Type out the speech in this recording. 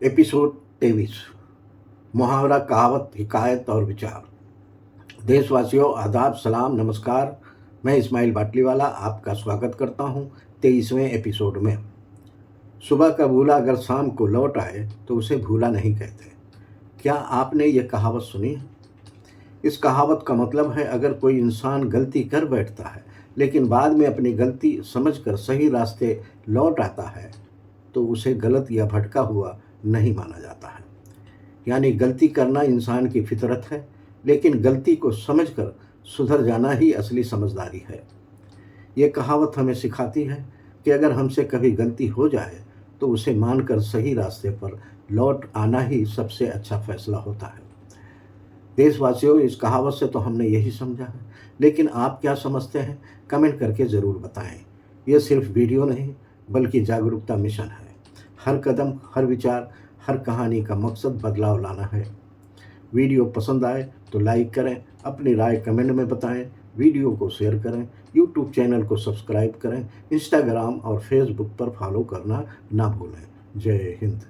Episode 23। मुहावरा, कहावत, हिकायत और विचार। देशवासियों, आदाब, सलाम, नमस्कार। मैं इस्माइल बाटलीवाला आपका स्वागत करता हूं 23वें एपिसोड में। सुबह का भूला अगर शाम को लौट आए तो उसे भूला नहीं कहते। क्या आपने ये कहावत सुनी है? इस कहावत का मतलब है, अगर कोई इंसान गलती कर बैठता है लेकिन बाद में अपनी गलती समझकर सही रास्ते लौट आता है तो उसे गलत या भटका हुआ नहीं माना जाता है। यानी गलती करना इंसान की फितरत है, लेकिन गलती को समझकर सुधर जाना ही असली समझदारी है। ये कहावत हमें सिखाती है कि अगर हमसे कभी गलती हो जाए तो उसे मानकर सही रास्ते पर लौट आना ही सबसे अच्छा फैसला होता है। देशवासियों, इस कहावत से तो हमने यही समझा है, लेकिन आप क्या समझते हैं? कमेंट करके ज़रूर बताएं। यह सिर्फ वीडियो नहीं बल्कि जागरूकता मिशन है। हर कदम, हर विचार, हर कहानी का मकसद बदलाव लाना है। वीडियो पसंद आए तो लाइक करें, अपनी राय कमेंट में बताएं, वीडियो को शेयर करें, यूट्यूब चैनल को सब्सक्राइब करें, इंस्टाग्राम और फेसबुक पर फॉलो करना ना भूलें। जय हिंद।